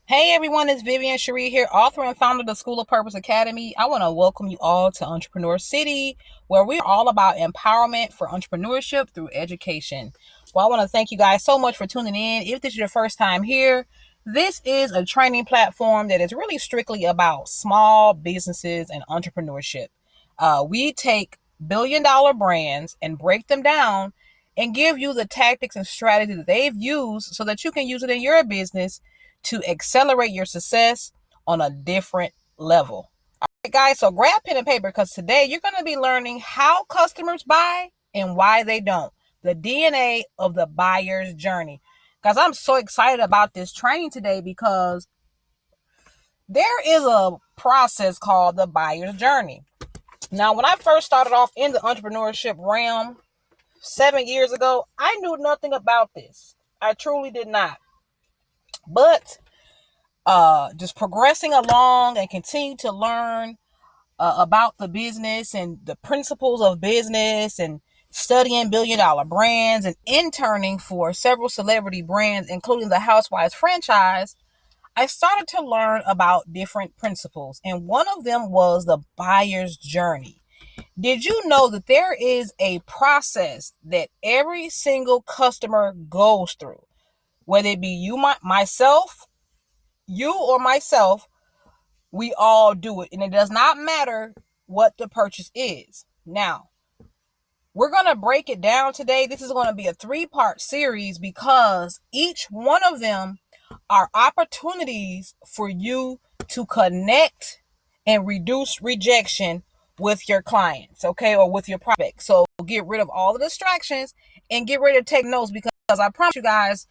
Hey everyone, it's Vivian Cherie here, author and founder of the School of Purpose Academy. I want to welcome you all to Entrepreneur City, where we're all about empowerment for entrepreneurship through education. Well, I want to thank you guys so much for tuning in. If this is your first time here, this is a training platform that is really strictly about small businesses and entrepreneurship. We take billion-dollar brands and break them down and give you the tactics and strategies that they've used so that you can use it in your business to accelerate your success on a different level. All right, guys, so grab pen and paper because today you're going to be learning how customers buy and why they don't. The DNA of the buyer's journey. Guys, I'm so excited about this training today because there is a process called the buyer's journey. Now, when I first started off in the entrepreneurship realm 7 years ago, I knew nothing about this. I truly did not. But just progressing along and continue to learn about the business and the principles of business and studying billion-dollar brands and interning for several celebrity brands, including the Housewives franchise, I started to learn about different principles. And one of them was the buyer's journey. Did you know that there is a process that every single customer goes through? Whether it be you or myself, we all do it. And it does not matter what the purchase is. Now, we're going to break it down today. This is going to be a 3-part series because each one of them are opportunities for you to connect and reduce rejection with your clients, okay, or with your prospects. So get rid of all the distractions and get ready to take notes because I promise you guys,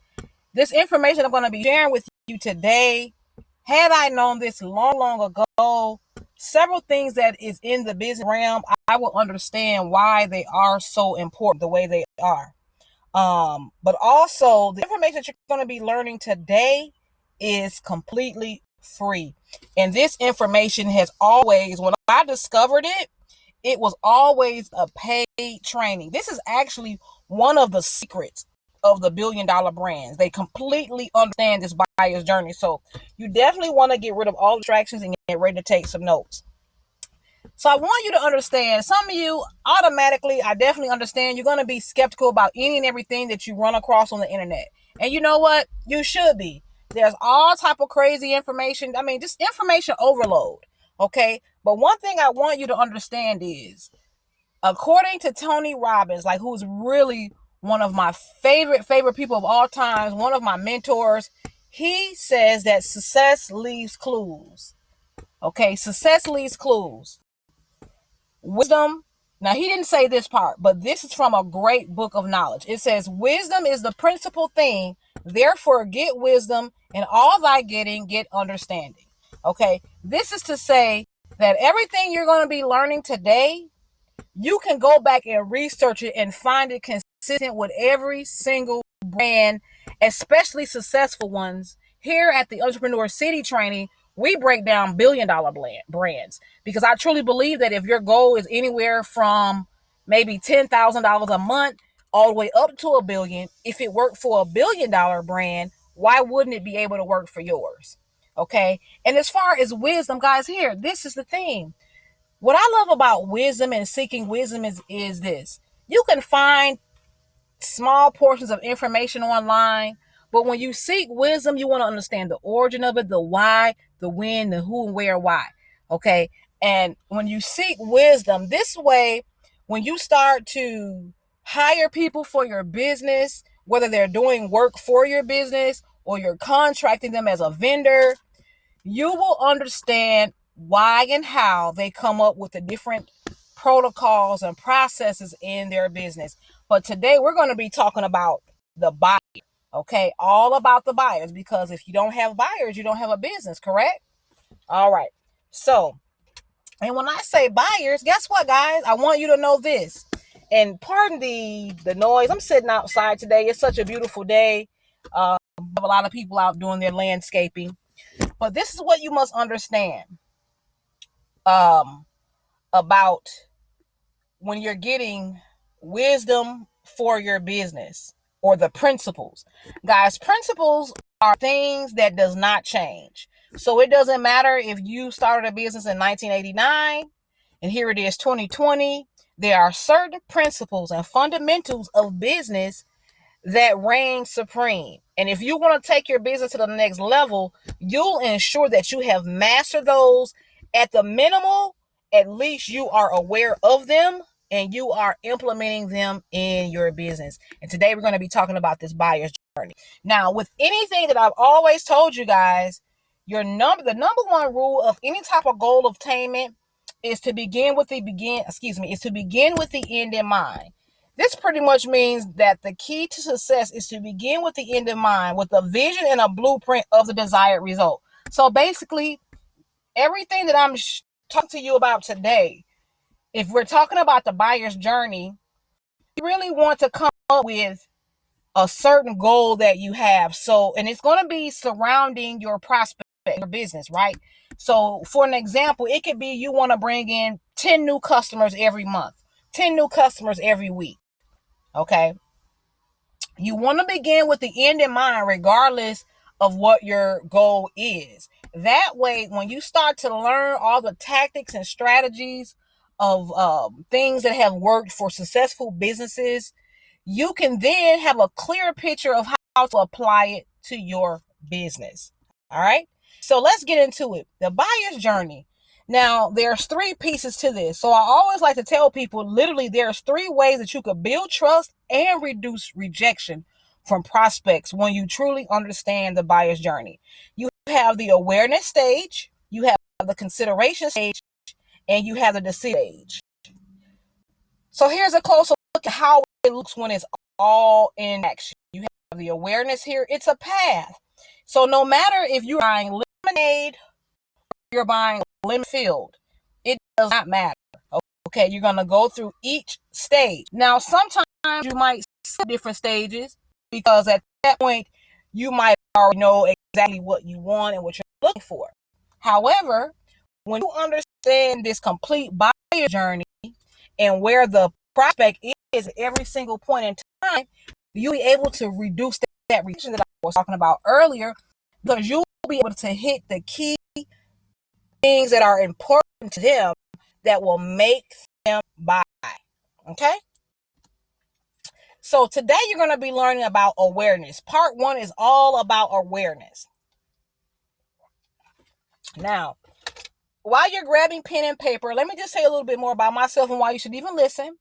this information I'm going to be sharing with you today, had I known this long ago, several things that is in the business realm, I will understand why they are so important the way they are. But also the information that you're going to be learning today is completely free. And this information has always, when I discovered it, it was always a paid training. This is actually one of the secrets of the billion-dollar brands. They completely understand this buyer's journey. So you definitely want to get rid of all distractions and get ready to take some notes. So I want you to understand, some of you automatically, I definitely understand, you're going to be skeptical about any and everything that you run across on the internet. And you know what? You should be. There's all type of crazy information. I mean, just information overload. Okay. But one thing I want you to understand is, according to Tony Robbins, like, who's really one of my favorite people of all times, one of my mentors, he says that success leaves clues. Okay, success leaves clues. Wisdom. Now, he didn't say this part, but this is from a great book of knowledge. It says, wisdom is the principal thing. Therefore, get wisdom, and all thy getting, get understanding. Okay, this is to say that everything you're going to be learning today, you can go back and research it and find it consistent with every single brand, especially successful ones. Here at the Entrepreneur City training, we break down billion-dollar brands because I truly believe that if your goal is anywhere from maybe $10,000 a month all the way up to $1 billion, if it worked for $1 billion brand, why wouldn't it be able to work for yours? Okay. And as far as wisdom, guys, here, this is the thing. What I love about wisdom and seeking wisdom is this. You can find small portions of information online, but when you seek wisdom, you want to understand the origin of it, the why, the when, the who, and where, why. Okay. And when you seek wisdom, this way, when you start to hire people for your business, whether they're doing work for your business or you're contracting them as a vendor, you will understand why and how they come up with the different protocols and processes in their business. But today we're going to be talking about the buyer, okay? All about the buyers, because if you don't have buyers, you don't have a business, correct? All right. So, and when I say buyers, guess what, guys? I want you to know this. And pardon the noise. I'm sitting outside today. It's such a beautiful day. Have a lot of people out doing their landscaping. But this is what you must understand about when you're getting wisdom for your business. or the principles. Guys, principles are things that does not change. So it doesn't matter if you started a business in 1989 and here it is 2020. There are certain principles and fundamentals of business that reign supreme. And if you want to take your business to the next level, you'll ensure that you have mastered those. At the minimal, at least you are aware of them and you are implementing them in your business. And today we're going to be talking about this buyer's journey. Now, with anything that I've always told you guys, the number one rule of any type of goal attainment is to begin with the end in mind. This pretty much means that the key to success is to begin with the end in mind, with a vision and a blueprint of the desired result. So basically, everything that I'm talking to you about today, if we're talking about the buyer's journey, you really want to come up with a certain goal that you have. So, and it's going to be surrounding your prospect, your business, right? So for an example, it could be you want to bring in 10 new customers every month, 10 new customers every week. Okay. You want to begin with the end in mind, regardless of what your goal is. That way, when you start to learn all the tactics and strategies of things that have worked for successful businesses, you can then have a clear picture of how to apply it to your business. All right. So let's get into it. The buyer's journey. Now, there's 3 pieces to this. So I always like to tell people, literally, there's 3 ways that you could build trust and reduce rejection from prospects when you truly understand the buyer's journey. You have the awareness stage, you have the consideration stage, and you have the decision stage. So here's a closer look at how it looks when it's all in action. You have the awareness here. It's a path. So no matter if you're buying lemonade or you're buying lemon filled, it does not matter. Okay, you're going to go through each stage. Now, sometimes you might see different stages because at that point, you might already know exactly what you want and what you're looking for. However, when you understand this complete buyer journey and where the prospect is at every single point in time, you'll be able to reduce that rejection that I was talking about earlier, because you'll be able to hit the key things that are important to them that will make them buy. Okay? So today you're going to be learning about awareness. Part 1 is all about awareness. Now, while you're grabbing pen and paper, let me just say a little bit more about myself and why you should even listen.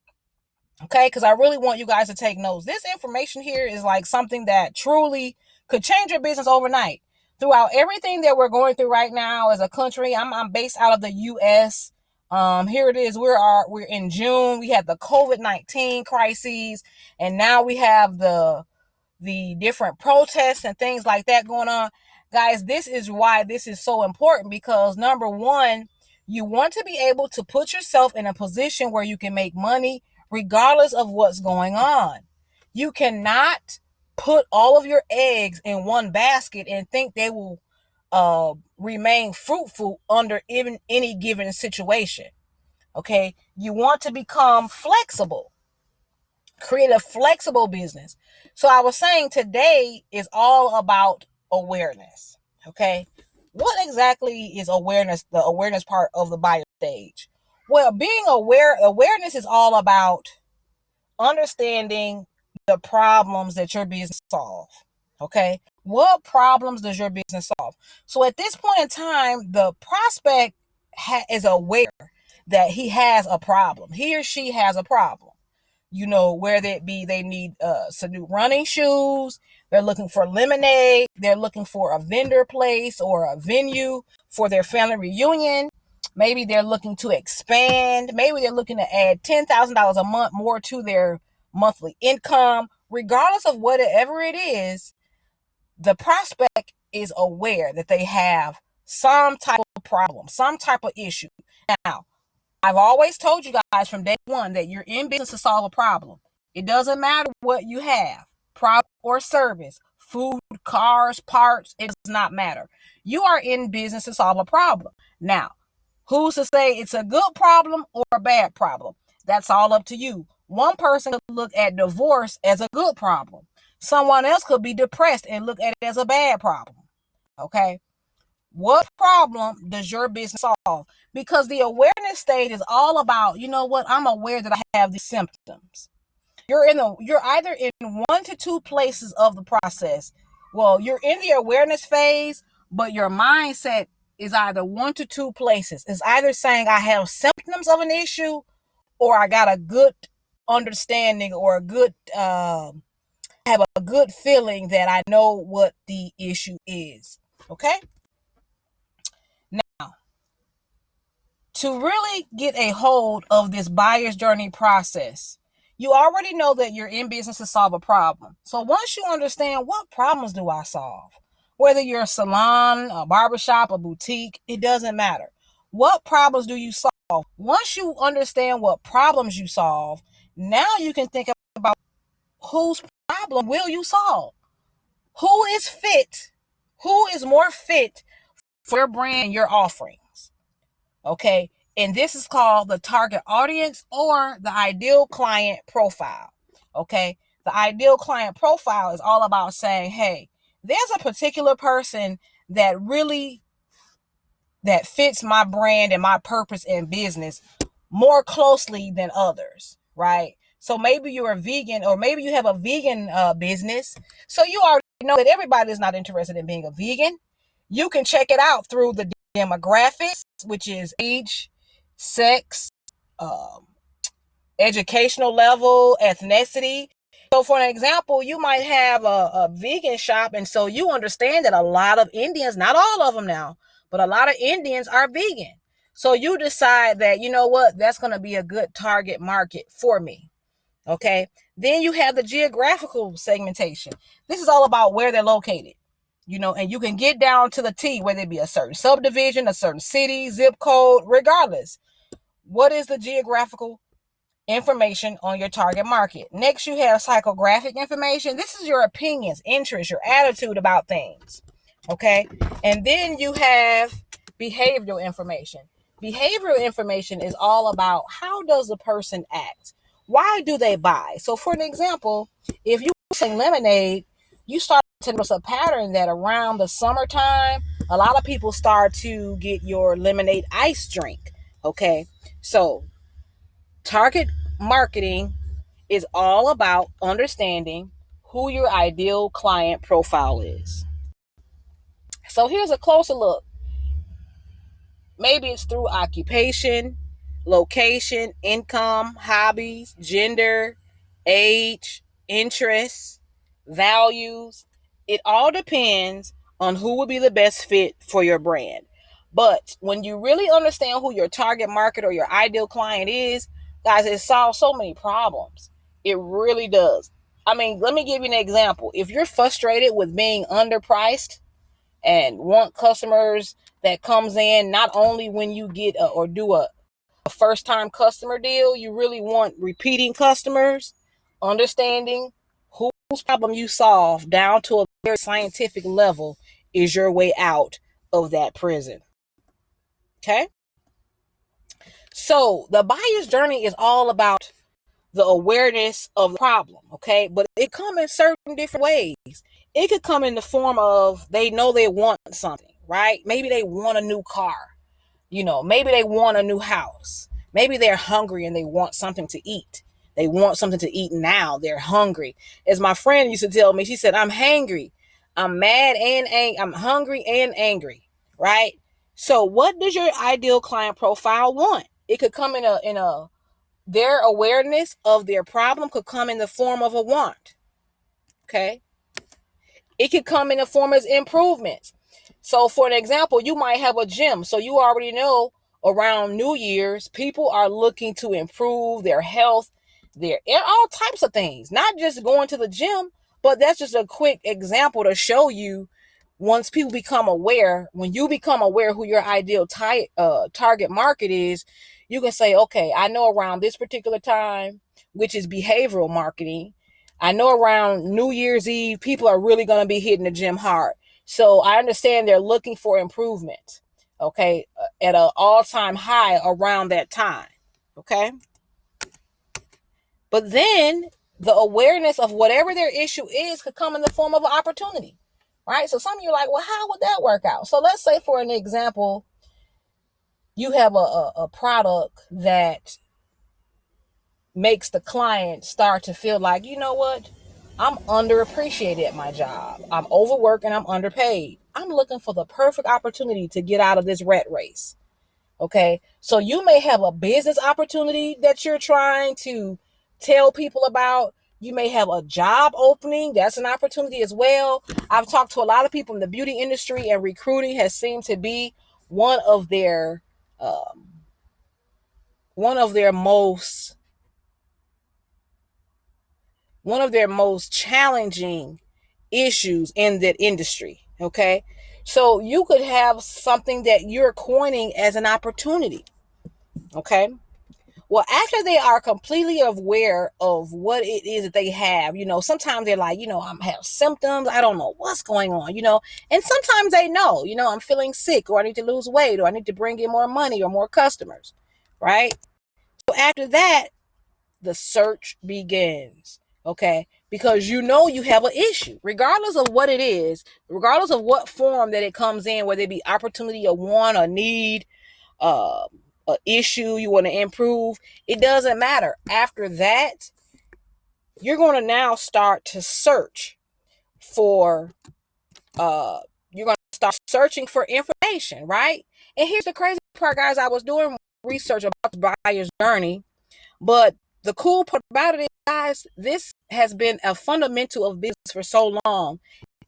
Okay? Because I really want you guys to take notes. This information here is like something that truly could change your business overnight. Throughout everything that we're going through right now as a country, I'm based out of the U.S. Here it is. We're in June. We had the COVID-19 crises, and now we have the different protests and things like that going on. Guys, this is why this is so important, because number 1, you want to be able to put yourself in a position where you can make money regardless of what's going on. You cannot put all of your eggs in one basket and think they will remain fruitful under even any given situation. Okay, you want to become flexible, create a flexible business. So I was saying today is all about awareness. Okay, what exactly is awareness? The awareness part of the buyer stage. Well, being awareness is all about understanding the problems that your business solves. Okay, what problems does your business solve? So at this point in time, the prospect is aware that he has a problem. He or she has a problem. You know, whether it be they need some new running shoes, they're looking for lemonade, they're looking for a vendor place or a venue for their family reunion. Maybe they're looking to expand. Maybe they're looking to add $10,000 a month more to their monthly income. Regardless of whatever it is, the prospect is aware that they have some type of problem, some type of issue. Now, I've always told you guys from day 1 that you're in business to solve a problem. It doesn't matter what you have, product or service, food, cars, parts, it does not matter. You are in business to solve a problem. Now, who's to say it's a good problem or a bad problem? That's all up to you. One person could look at divorce as a good problem. Someone else could be depressed and look at it as a bad problem. Okay. What problem does your business solve? Because the awareness stage is all about, you know what, I'm aware that I have these symptoms. You're either in 1 to 2 places of the process. Well, you're in the awareness phase, but your mindset is either 1 to 2 places. It's either saying I have symptoms of an issue, or I got a good understanding, or a good have a good feeling that I know what the issue is. Okay? Now, to really get a hold of this buyer's journey process, you already know that you're in business to solve a problem. So once you understand, what problems do I solve? Whether you're a salon, a barbershop, a boutique, it doesn't matter. What problems do you solve? Once you understand what problems you solve, now you can think about whose problem will you solve? Who is fit? Who is more fit for your brand, your offerings? Okay. And this is called the target audience, or the ideal client profile. Okay. The ideal client profile is all about saying, hey, there's a particular person that fits my brand and my purpose in business more closely than others, right? So maybe you're a vegan, or maybe you have a vegan business. So you already know that everybody is not interested in being a vegan. You can check it out through the demographics, which is age, sex, educational level, ethnicity. So for an example, you might have a vegan shop, and so you understand that a lot of Indians, not all of them now, but a lot of Indians are vegan. So you decide that, you know what, that's going to be a good target market for me. Okay. Then you have the geographical segmentation. This is all about where they're located, and you can get down to the T, whether it be a certain subdivision, a certain city, zip code, regardless. What is the geographical information on your target market? Next, you have psychographic information. This is your opinions, interests, your attitude about things. Okay. And then you have behavioral information. Behavioral information is all about, how does the person act? Why do they buy? So for an example, if you sing lemonade, you start to notice a pattern that around the summertime, a lot of people start to get your lemonade ice drink. Okay. So target marketing is all about understanding who your ideal client profile is. So here's a closer look. Maybe it's through occupation, location, income, hobbies, gender, age, interests, values. It all depends on who would be the best fit for your brand. But when you really understand who your target market or your ideal client is, guys, it solves so many problems. It really does. I mean, let me give you an example. If you're frustrated with being underpriced and want customers that comes in not only when you get or do a first time customer deal, you really want repeating customers. Understanding whose problem you solve down to a very scientific level is your way out of that prison. Okay. So the buyer's journey is all about the awareness of the problem. Okay. But it comes in certain different ways. It could come in the form of, they know they want something, right? Maybe they want a new car. Maybe they want a new house. Maybe they're hungry and they want something to eat. They want something to eat now. They're hungry. As my friend used to tell me, she said, I'm hangry. I'm mad and angry. I'm hungry and angry, right? So what does your ideal client profile want? It could come their awareness of their problem could come in the form of a want. Okay. It could come in the form of improvements. So for an example, you might have a gym. So you already know around New Year's, people are looking to improve their health, all types of things, not just going to the gym, but that's just a quick example to show you, once people become aware, when you become aware who your ideal target market is, you can say, okay, I know around this particular time, which is behavioral marketing, I know around New Year's Eve, people are really going to be hitting the gym hard. So I understand they're looking for improvement, okay, at an all-time high around that time, okay? But then the awareness of whatever their issue is could come in the form of an opportunity, right? So some of you are like, well, how would that work out? So let's say, for an example, you have a product that makes the client start to feel like, you know what? I'm underappreciated at my job. I'm overworked and I'm underpaid. I'm looking for the perfect opportunity to get out of this rat race. Okay. So you may have a business opportunity that you're trying to tell people about. You may have a job opening. That's an opportunity as well. I've talked to a lot of people in the beauty industry, and recruiting has seemed to be one of their um, most challenging issues in that industry. Okay. So you could have something that you're coining as an opportunity. Okay. Well, after they are completely aware of what it is that they have, sometimes they're like, I have symptoms. I don't know what's going on, and sometimes they know, I'm feeling sick, or I need to lose weight, or I need to bring in more money or more customers. Right. So after that, the search begins. Okay. Because you have an issue, regardless of what it is, regardless of what form that it comes in, whether it be opportunity, a want, a need, uh, a issue you want to improve. It doesn't matter. After that, you're going to now start to search for, you're going to start searching for information, right? And here's the crazy part, guys. I was doing research about the buyer's journey, but the cool part about it is, guys, this has been a fundamental of business for so long.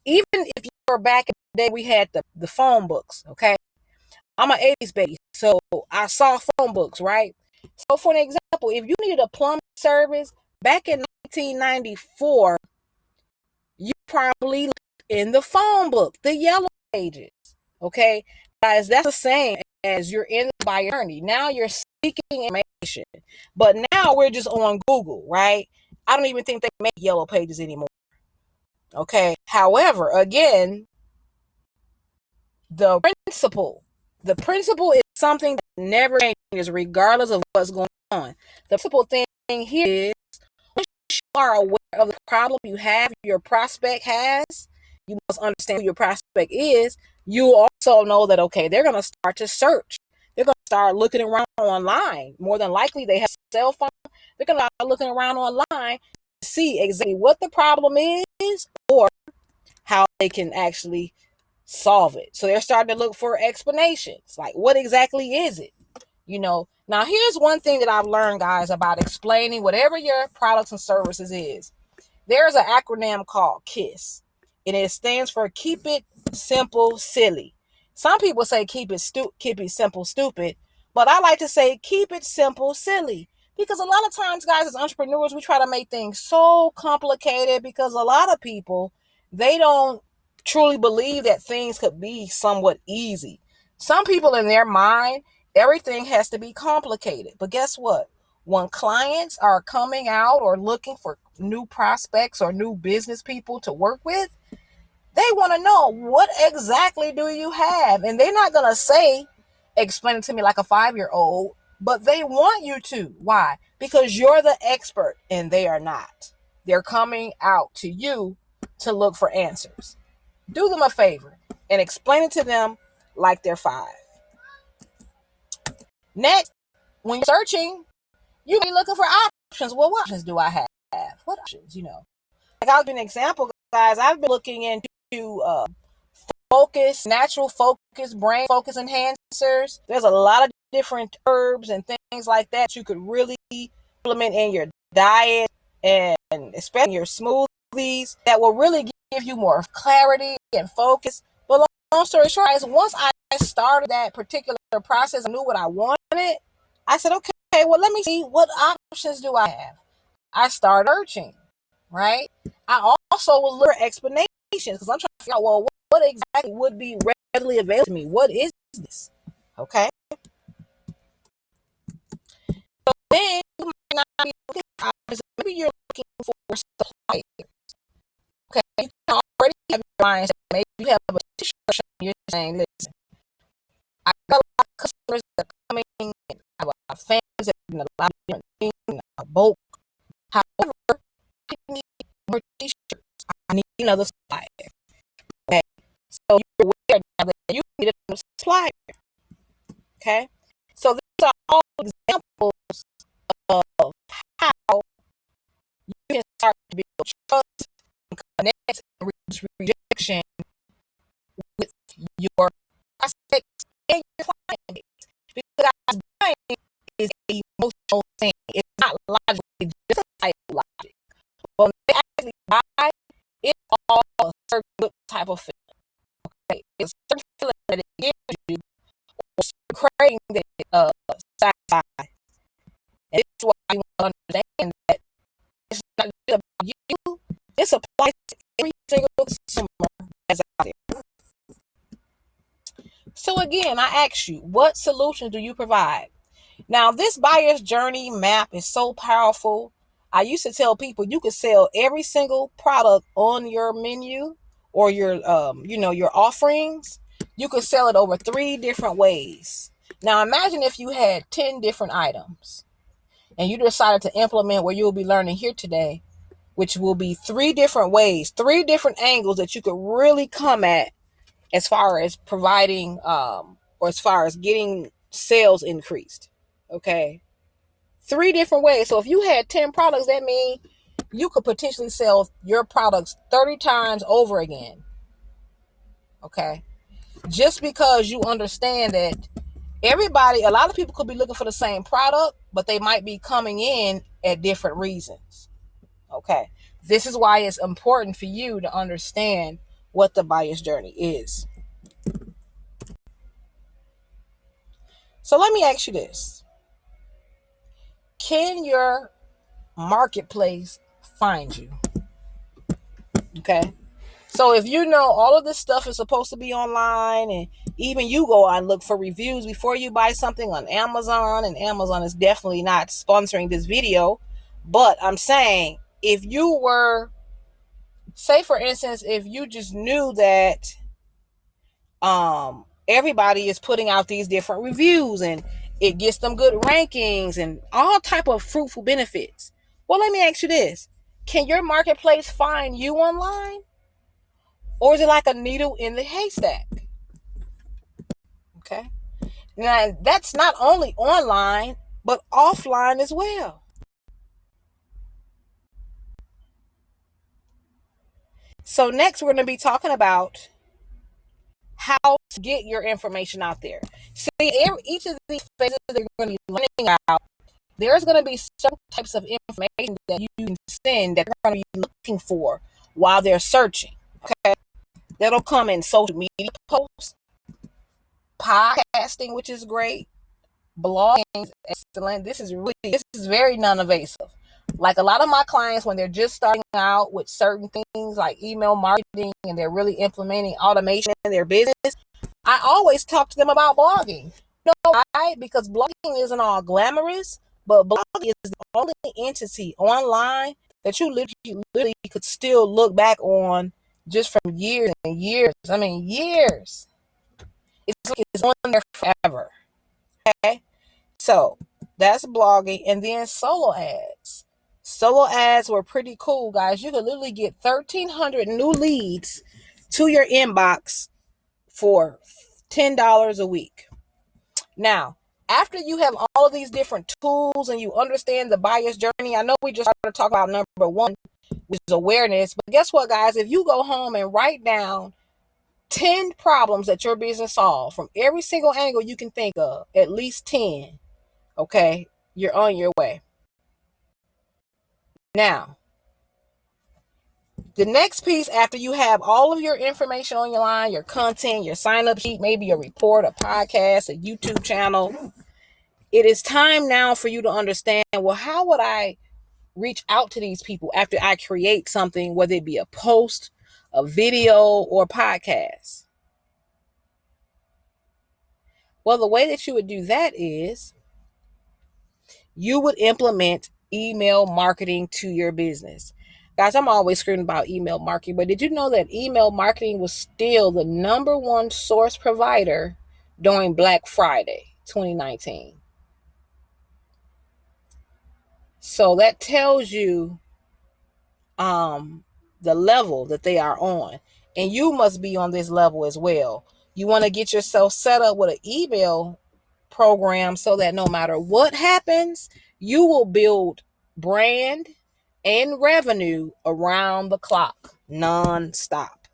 Even if you were back in the day, we had the phone books, okay? I'm an 80s baby, so I saw phone books, right? So for an example, if you needed a plumbing service back in 1994, you probably looked in the phone book, the yellow pages, okay? Guys, that's the same as you're in the buyer journey. Now you're seeking information, but now we're just on Google, right? I don't even think they make yellow pages anymore, okay? However, again, the principle is something that never changes regardless of what's going on. The principal thing here is, once you are aware of the problem you have, your prospect has, you must understand who your prospect is. You also know that, okay, they're going to start to search. They're going to start looking around online. More than likely, they have a cell phone. They're going to start looking around online to see exactly what the problem is, or how they can actually solve it. So they're starting to look for explanations. Like, what exactly is it? Now here's one thing that I've learned, guys, about explaining whatever your products and services is. There's an acronym called KISS, and it stands for Keep It Simple Silly. Some people say keep it simple stupid, but I like to say keep it simple silly, because a lot of times, guys, as entrepreneurs, we try to make things so complicated because a lot of people, they don't truly believe that things could be somewhat easy. Some people, in their mind, everything has to be complicated. But guess what? When clients are coming out or looking for new prospects or new business people to work with, they want to know, what exactly do you have? And they're not going to say, explain it to me like a 5-year-old, but they want you to. Why? Because you're the expert and they are not. They're coming out to you to look for answers. Do them a favor and explain it to them like they're 5. Next, when you're searching, you may be looking for options. Well, what options do I have? What options, Like, I'll give an example, guys. I've been looking into natural focus, brain focus enhancers. There's a lot of different herbs and things like that you could really implement in your diet, and especially your smoothies, that will really give you more clarity and focus. But long story short, once I started that particular process, I knew what I wanted. I said, okay, well, let me see, what options do I have? I started searching, right? I also was looking for explanations, because I'm trying to figure out, well, what exactly would be readily available to me? What is this? Okay. So then you might not be looking for options. Maybe you're looking for suppliers. Okay. You can already have your mindset. Maybe you have a t-shirt you're saying, listen, I got a lot of customers that are coming, and I have a lot of fans, and a lot of different things, and a bulk. However, more t-shirts. I need another supplier. Okay. So you're aware now that you need another supplier. Okay. So these are all examples of how you can start to build trust and connect and reduce rejection with your prospects and your client base. Because buying is an emotional thing. It's not logical. It's just a type of logic. But when they actually buy, it's all a certain type of feeling. Okay? It's a certain feeling that it gives you, or certain craving that it satisfies. And this is why you want to understand that it's not just about you. This applies to every single consumer that's out there. So again, I ask you, what solutions do you provide? Now, this buyer's journey map is so powerful. I used to tell people you could sell every single product on your menu or your your offerings. You could sell it over 3 different ways. Now, imagine if you had 10 different items and you decided to implement what you'll be learning here today, which will be 3 different ways, 3 different angles that you could really come at as far as providing or as far as getting sales increased. Okay. 3 different ways. So if you had 10 products, that means you could potentially sell your products 30 times over again. Okay. Just because you understand that a lot of people could be looking for the same product, but they might be coming in at different reasons. Okay. This is why it's important for you to understand what the buyer's journey is. So let me ask you this. Can your marketplace find you? Okay. So if you know all of this stuff is supposed to be online, and even you go and look for reviews before you buy something on Amazon, and Amazon is definitely not sponsoring this video, but I'm saying if you were, say for instance, if you just knew that everybody is putting out these different reviews and it gets them good rankings and all type of fruitful benefits. Well, let me ask you this. Can your marketplace find you online? Or is it like a needle in the haystack? Okay. Now, that's not only online, but offline as well. So next, we're going to be talking about how to get your information out there. See, each of these phases that you're going to be learning about, there's going to be certain types of information that you can send that they're going to be looking for while they're searching. Okay. That'll come in social media posts, podcasting, which is great, blogging is excellent. This is very non-invasive. Like a lot of my clients, when they're just starting out with certain things like email marketing and they're really implementing automation in their business, I always talk to them about blogging. You know why? Because blogging isn't all glamorous, but blogging is the only entity online that you literally could still look back on just from years and years. I mean, years. It's like it's on there forever. Okay? So that's blogging. And then solo ads. Solo ads were pretty cool, guys. You could literally get 1,300 new leads to your inbox for $10 a week. Now, after you have all of these different tools and you understand the buyer's journey, I know we just started to talk about number 1, which is awareness. But guess what, guys? If you go home and write down 10 problems that your business solves from every single angle you can think of, at least 10, okay, you're on your way. Now, the next piece, after you have all of your information on your line, your content, your sign-up sheet, maybe a report, a podcast, a YouTube channel, it is time now for you to understand, well, how would I reach out to these people after I create something, whether it be a post, a video, or a podcast? Well, the way that you would do that is you would implement email marketing to your business. Guys, I'm always screaming about email marketing, but did you know that email marketing was still the number 1 source provider during Black Friday 2019? So that tells you the level that they are on, and you must be on this level as well. You want to get yourself set up with an email program so that no matter what happens, you will build brand and revenue around the clock, non-stop.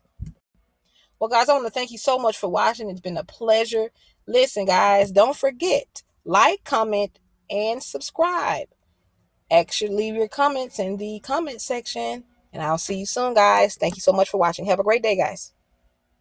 Well, guys, I want to thank you so much for watching. It's been a pleasure. Listen, guys, don't forget, like, comment, and subscribe. Actually, leave your comments in the comment section, and I'll see you soon, guys. Thank you so much for watching. Have a great day, guys.